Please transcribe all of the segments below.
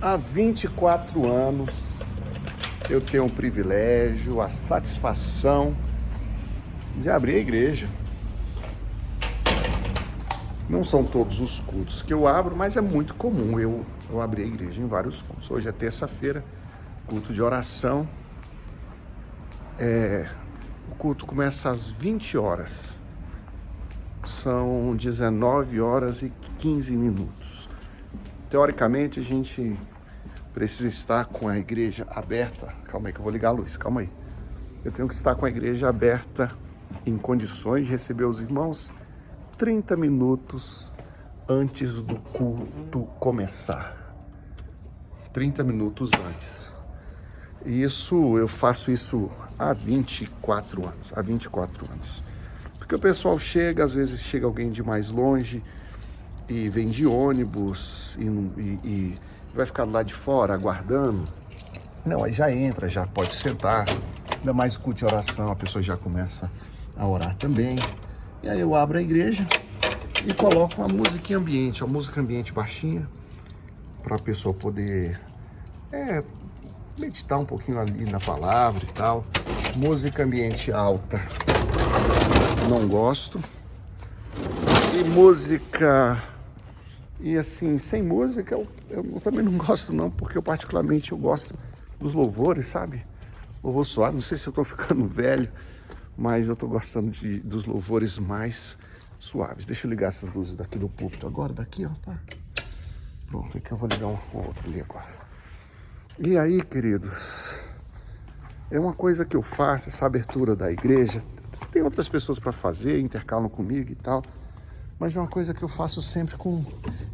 Há 24 anos eu tenho o privilégio, a satisfação de abrir a igreja. Não são todos os cultos que eu abro, mas é muito comum eu abrir a igreja em vários cultos. Hoje é terça-feira, culto de oração. O culto começa às 20 horas. São 19 horas e 15 minutos. Teoricamente, a gente precisa estar com a igreja aberta. Calma aí que eu vou ligar a luz, calma aí. Eu tenho que estar com a igreja aberta em condições de receber os irmãos 30 minutos antes do culto começar. 30 minutos antes. E eu faço isso há 24 anos. Há 24 anos. Porque o pessoal chega, às vezes chega alguém de mais longe e vem de ônibus e vai ficar lá de fora aguardando. Não, aí já entra, já pode sentar. Ainda mais culto de oração, a pessoa já começa a orar também. E aí eu abro a igreja e coloco uma música ambiente baixinha, para a pessoa poder meditar um pouquinho ali na palavra e tal. Música ambiente alta, não gosto. E música... E assim, sem música eu também não gosto não, porque eu particularmente eu gosto dos louvores, sabe? Louvor suave, não sei se eu tô ficando velho, mas eu tô gostando dos louvores mais suaves. Deixa eu ligar essas luzes daqui do púlpito agora, daqui ó, tá? Pronto, aqui eu vou ligar um outro ali agora. E aí, queridos, é uma coisa que eu faço, essa abertura da igreja. Tem outras pessoas para fazer, intercalam comigo e tal. Mas é uma coisa que eu faço sempre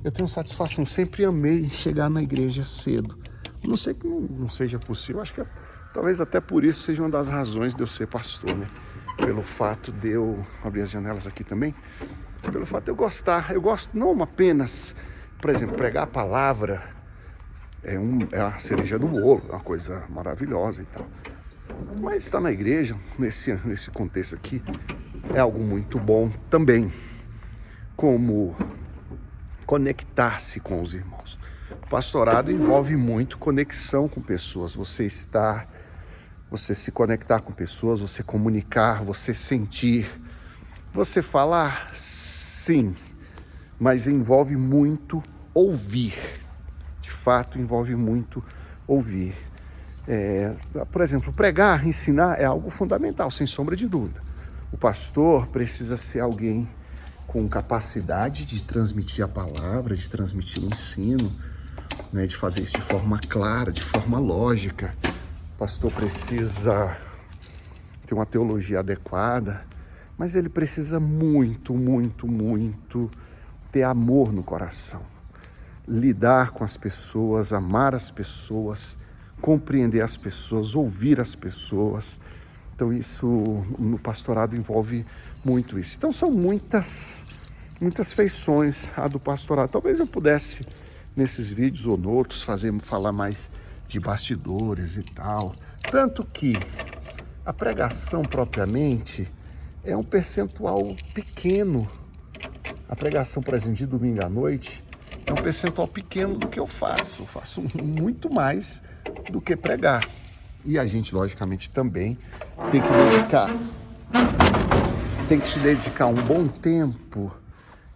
eu tenho satisfação, sempre amei chegar na igreja cedo. Não sei que não seja possível, acho que talvez até por isso seja uma das razões de eu ser pastor, né? Pelo fato de eu abrir as janelas aqui também, pelo fato de eu gosto não apenas, por exemplo, pregar a palavra, é a cereja do bolo, é uma coisa maravilhosa e tal. Mas estar na igreja, nesse contexto aqui, é algo muito bom também. Como conectar-se com os irmãos. O pastorado envolve muito conexão com pessoas. Você se conectar com pessoas, você comunicar, você sentir, você falar, sim, mas envolve muito ouvir. De fato, envolve muito ouvir. Por exemplo, pregar, ensinar é algo fundamental, sem sombra de dúvida. O pastor precisa ser alguém com capacidade de transmitir a palavra, de transmitir o ensino, né, de fazer isso de forma clara, de forma lógica. O pastor precisa ter uma teologia adequada, mas ele precisa muito, muito, muito ter amor no coração. Lidar com as pessoas, amar as pessoas, compreender as pessoas, ouvir as pessoas. Então isso no pastorado envolve muito isso. Então são muitas feições a do pastorado. Talvez eu pudesse, nesses vídeos ou noutros, falar mais de bastidores e tal. Tanto que a pregação propriamente é um percentual pequeno. A pregação, por exemplo, de domingo à noite é um percentual pequeno do que eu faço. Eu faço muito mais do que pregar. E a gente, logicamente, também tem que dedicar um bom tempo.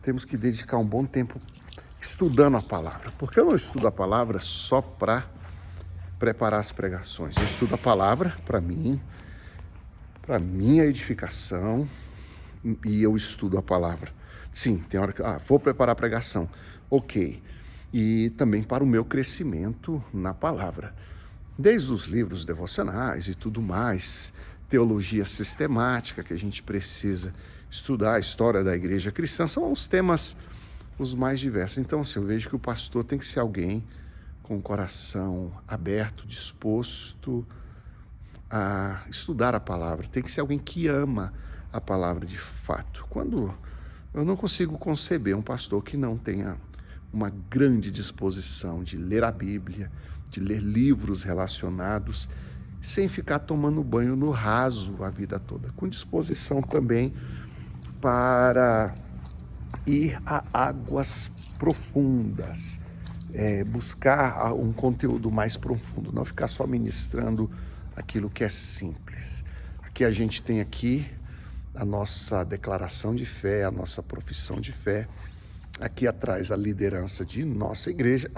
Temos que dedicar um bom tempo estudando a palavra. Porque eu não estudo a palavra só para preparar as pregações. Eu estudo a palavra para mim, para minha edificação, e eu estudo a palavra. Sim, tem hora que vou preparar a pregação. Ok. E também para o meu crescimento na palavra. Desde os livros devocionais e tudo mais, teologia sistemática que a gente precisa estudar, a história da igreja cristã, são os temas os mais diversos. Então, assim, eu vejo que o pastor tem que ser alguém com o coração aberto, disposto a estudar a palavra. Tem que ser alguém que ama a palavra de fato. Quando eu não consigo conceber um pastor que não tenha uma grande disposição de ler a Bíblia, de ler livros relacionados, sem ficar tomando banho no raso a vida toda, com disposição também para ir a águas profundas, buscar um conteúdo mais profundo, não ficar só ministrando aquilo que é simples. Aqui a gente tem a nossa declaração de fé, a nossa profissão de fé. Aqui atrás a liderança de nossa igreja,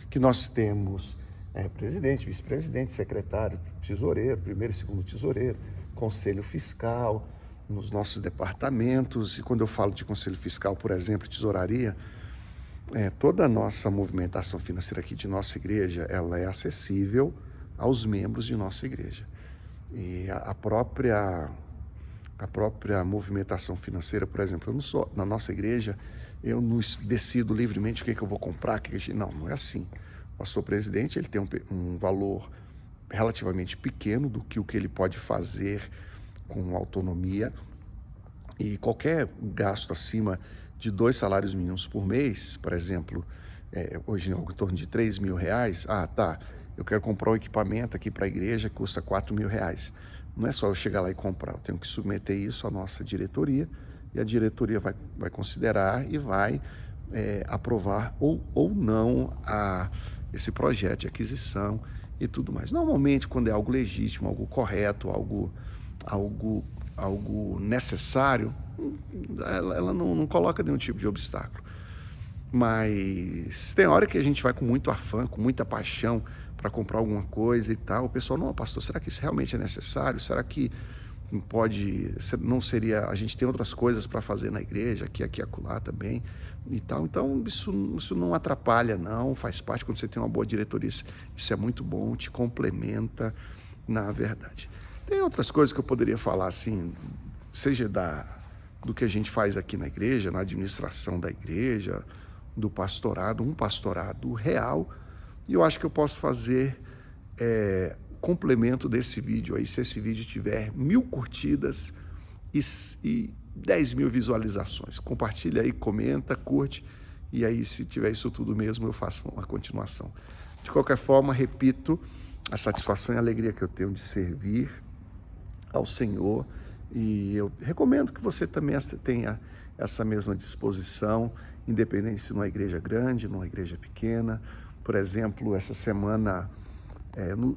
que nós temos presidente, vice-presidente, secretário, tesoureiro, primeiro e segundo tesoureiro, conselho fiscal, nos nossos departamentos. E quando eu falo de conselho fiscal, por exemplo, tesouraria, toda a nossa movimentação financeira aqui de nossa igreja, ela é acessível aos membros de nossa igreja. E a própria movimentação financeira, por exemplo, na nossa igreja, eu não decido livremente o que eu vou comprar, não é assim. O pastor presidente, ele tem um valor relativamente pequeno do que o que ele pode fazer com autonomia, e qualquer gasto acima de 2 salários mínimos por mês, por exemplo, hoje em torno de R$3.000, eu quero comprar um equipamento aqui para a igreja que custa R$4.000. Não é só eu chegar lá e comprar, eu tenho que submeter isso à nossa diretoria, e a diretoria vai considerar e vai aprovar ou não esse projeto de aquisição e tudo mais. Normalmente, quando é algo legítimo, algo correto, algo necessário, ela não coloca nenhum tipo de obstáculo. Mas tem hora que a gente vai com muito afã, com muita paixão para comprar alguma coisa e tal. O pessoal, não, pastor, será que isso realmente é necessário? Será que não seria, a gente tem outras coisas para fazer na igreja, aqui e acolá também e tal. Então isso não atrapalha, não, faz parte. Quando você tem uma boa diretoria, isso é muito bom, te complementa, na verdade. Tem outras coisas que eu poderia falar, assim, seja do que a gente faz aqui na igreja, na administração da igreja, do pastorado, um pastorado real. E eu acho que eu posso fazer complemento desse vídeo aí, se esse vídeo tiver 1000 curtidas e 10.000 visualizações. Compartilha aí, comenta, curte, e aí se tiver isso tudo mesmo, eu faço uma continuação. De qualquer forma, repito, a satisfação e a alegria que eu tenho de servir ao Senhor, e eu recomendo que você também tenha essa mesma disposição, independente se numa igreja grande, numa igreja pequena. Por exemplo, essa semana,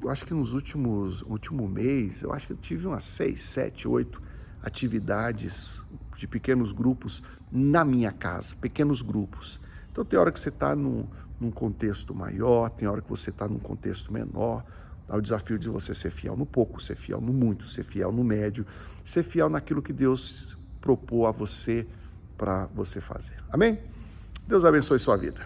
acho que nos último mês, eu acho que eu tive umas 6, 7, 8 atividades de pequenos grupos na minha casa, pequenos grupos. Então tem hora que você está num contexto maior, tem hora que você está num contexto menor. Há o desafio de você ser fiel no pouco, ser fiel no muito, ser fiel no médio, ser fiel naquilo que Deus propôs a você para você fazer. Amém? Deus abençoe sua vida.